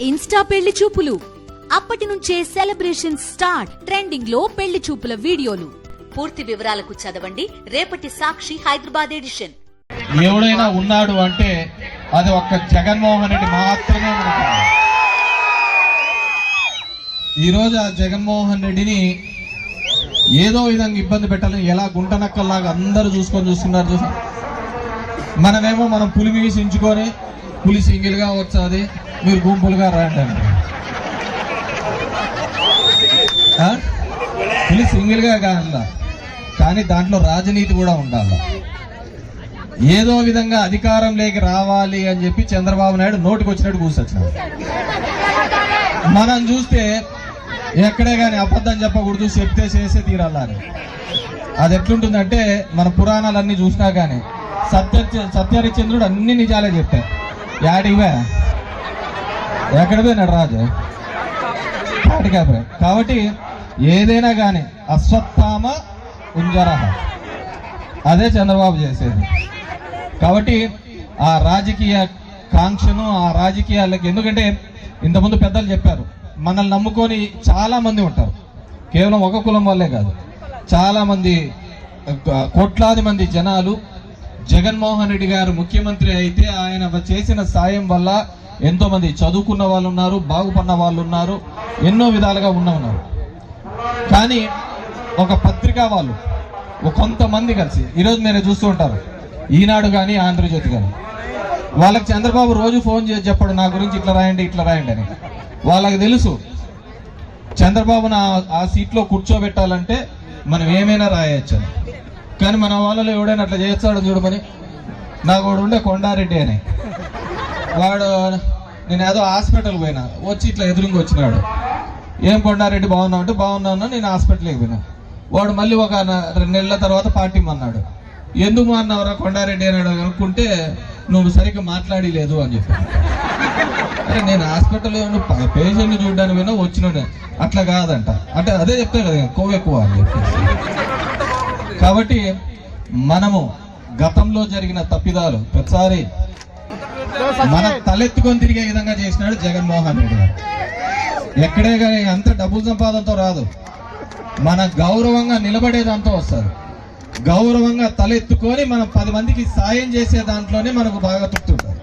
Insta పెళ్లి చూపులు అప్పటి నుంచే సెలబ్రేషన్ స్టార్ట్. ట్రెండింగ్ లో పెళ్లి చూపుల వీడియోలు. పూర్తి వివరాలకు చదవండి రేపటి సాక్షి హైదరాబాద్ ఎడిషన్. ఎవడైనా ఉన్నాడు అంటే అది ఒక్క జగన్మోహన్ రెడ్డి మాత్రమే. ఈరోజు ఆ జగన్మోహన్ రెడ్డిని ఏదో విధంగా ఇబ్బంది పెట్టాలని ఎలా గుంటనక్కల్లాగా అందరూ చూస్తున్నారు. చూసా మనమేమో మనం పులి వీసించుకొని పులి సింగిల్ గా వచ్చాది, మీరు గుంపులుగా రండి అని. పులి సింగిల్ గా కాదా, కానీ దాంట్లో రాజనీతి కూడా ఉండాలి. ఏదో విధంగా అధికారంలోకి రావాలి అని చెప్పి చంద్రబాబు నాయుడు నోటికి వచ్చినట్టు కూర్చొచ్చినాడు. మనం చూస్తే ఎక్కడే కానీ అబద్ధం చెప్పకూడదు, చెప్తే చేసే తీరాలని. అది ఎట్లుంటుందంటే మన పురాణాలన్నీ చూసినా కానీ సత్యహరిశ్చంద్రుడు అన్ని నిజాలే చెప్పారు. యాడికి ఎక్కడ పోయినాడు రాజు, కాబట్టి ఏదైనా కానీ అశ్వత్థామ కుంజరహ అదే చంద్రబాబు చేసేది. కాబట్టి ఆ రాజకీయ కాంక్షను, ఆ రాజకీయాలకి, ఎందుకంటే ఇంతకుముందు పెద్దలు చెప్పారు, మనల్ని నమ్ముకొని చాలా మంది ఉంటారు. కేవలం ఒక కులం వల్లే కాదు, చాలా మంది కోట్లాది మంది జనాలు జగన్మోహన్ రెడ్డి గారు ముఖ్యమంత్రి అయితే ఆయన చేసిన సాయం వల్ల ఎంతో మంది చదువుకున్న వాళ్ళు ఉన్నారు, బాగుపడిన వాళ్ళు ఉన్నారు, ఎన్నో విధాలుగా ఉన్నారు. కానీ ఒక పత్రికా వాళ్ళు కొంతమంది కలిసి ఈరోజు మీరు చూస్తూ ఉంటారు, ఈనాడు కానీ ఆంధ్రజ్యోతి కానీ, వాళ్ళకి చంద్రబాబు రోజు ఫోన్ చేసి చెప్పాడు నా గురించి ఇట్లా రాయండి అని. వాళ్ళకి తెలుసు చంద్రబాబును ఆ సీట్లో కూర్చోబెట్టాలంటే మనం ఏమైనా రాయొచ్చు. కానీ మన వాళ్ళలో ఎవడైనా అట్లా చేస్తాడు చూడమని. నాకు వాడు ఉండే కొండారెడ్డి అని, వాడు నేను ఏదో హాస్పిటల్కి పోయినా, వచ్చి ఇట్లా ఎదురుగా వచ్చినాడు. ఏం కొండారెడ్డి బాగున్నావు అంటే బాగున్నాను, నేను హాస్పిటల్కి పోయినా. వాడు మళ్ళీ ఒక 2 నెలల తర్వాత పార్టీ అన్నాడు. ఎందుకు అన్నావురా కొండారెడ్డి అన్నాడు అనుకుంటే, నువ్వు సరిగ్గా మాట్లాడలేదు అని చెప్పాను. అరే నేను హాస్పిటల్లో పేషెంట్ని చూడడానికి పోయినా వచ్చిన అట్లా కాదంట అంటే అదే చెప్తాను కదా, కొవ్వు ఎక్కువ అని చెప్పేసి. కాబట్టి మనము గతంలో జరిగిన తప్పిదాలు ప్రతిసారి మన తలెత్తుకొని తిరిగే విధంగా చేసినాడు జగన్మోహన్ రెడ్డి గారు. ఎక్కడే కానీ అంత డబ్బుల సంపాదనతో రాదు, మన గౌరవంగా నిలబడేదాంతో వస్తుంది. గౌరవంగా తలెత్తుకొని మనం 10 మందికి సాయం చేసే దాంట్లోనే మనకు బాగా తృప్తి ఉంటుంది.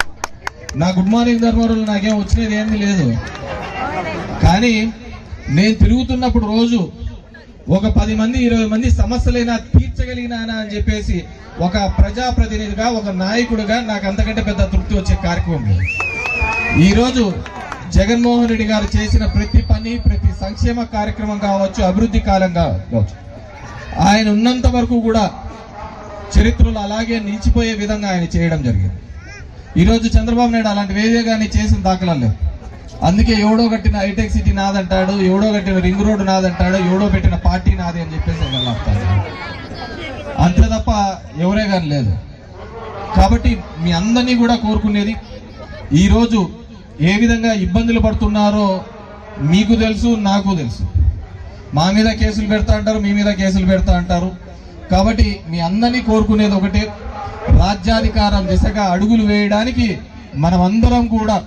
నా గుడ్ మార్నింగ్ ధర్మవరంలో నాకేం వచ్చినది ఏంది లేదు, కానీ నేను తిరుగుతున్నప్పుడు రోజు ఒక 10 మంది 20 మంది సమస్యలైనా తీర్చగలిగినానా అని చెప్పేసి ఒక ప్రజాప్రతినిధిగా, ఒక నాయకుడిగా నాకు అంతకంటే పెద్ద తృప్తి వచ్చే కార్యక్రమం లేదు. ఈరోజు జగన్మోహన్ రెడ్డి గారు చేసిన ప్రతి పని, ప్రతి సంక్షేమ కార్యక్రమం కావచ్చు, అభివృద్ధి కాలంగా కావచ్చు, ఆయన ఉన్నంత వరకు కూడా చరిత్రలో అలాగే నిలిచిపోయే విధంగా ఆయన చేయడం జరిగింది. ఈరోజు చంద్రబాబు నాయుడు అలాంటి వేదే కానీ చేసిన దాఖలాలు లేవు. అందుకే ఎవడో కట్టిన హైటెక్ సిటీ నాదంటాడు, ఎవడో కట్టిన రింగ్ రోడ్డు నాదంటాడు, ఎవడో పెట్టిన పార్టీ నాది అని చెప్పేసి వెళ్ళాడు. అంతే తప్ప ఎవరే కానీ లేదు. కాబట్టి మీ అందరినీ కూడా కోరుకునేది, ఈరోజు ఏ విధంగా ఇబ్బందులు పడుతున్నారో మీకు తెలుసు, నాకు తెలుసు. మా మీద కేసులు పెడతా అంటారు, మీ మీద కేసులు పెడతా అంటారు. కాబట్టి మీ అందరినీ కోరుకునేది ఒకటే, రాజ్యాధికారం దిశగా అడుగులు వేయడానికి మనమందరం కూడా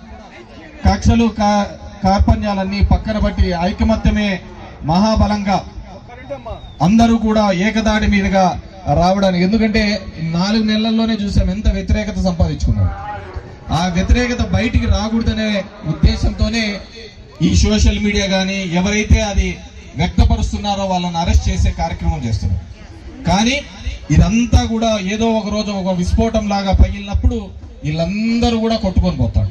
కక్షలు కార్పణ్యాలన్నీ పక్కన బట్టి ఐకమత్యమే మహాబలంగా అందరూ కూడా ఏకదాడి మీదుగా రావడానికి. ఎందుకంటే 4 నెలల్లోనే చూసాం ఎంత వ్యతిరేకత సంపాదించుకున్నాడు. ఆ వ్యతిరేకత బయటికి రాకూడదనే ఉద్దేశంతోనే ఈ సోషల్ మీడియా కానీ ఎవరైతే అది వ్యక్తపరుస్తున్నారో వాళ్ళని అరెస్ట్ చేసే కార్యక్రమం చేస్తున్నారు. కానీ ఇదంతా కూడా ఏదో ఒక రోజు ఒక విస్ఫోటం లాగా పగిలినప్పుడు వీళ్ళందరూ కూడా కొట్టుకొని పోతారు.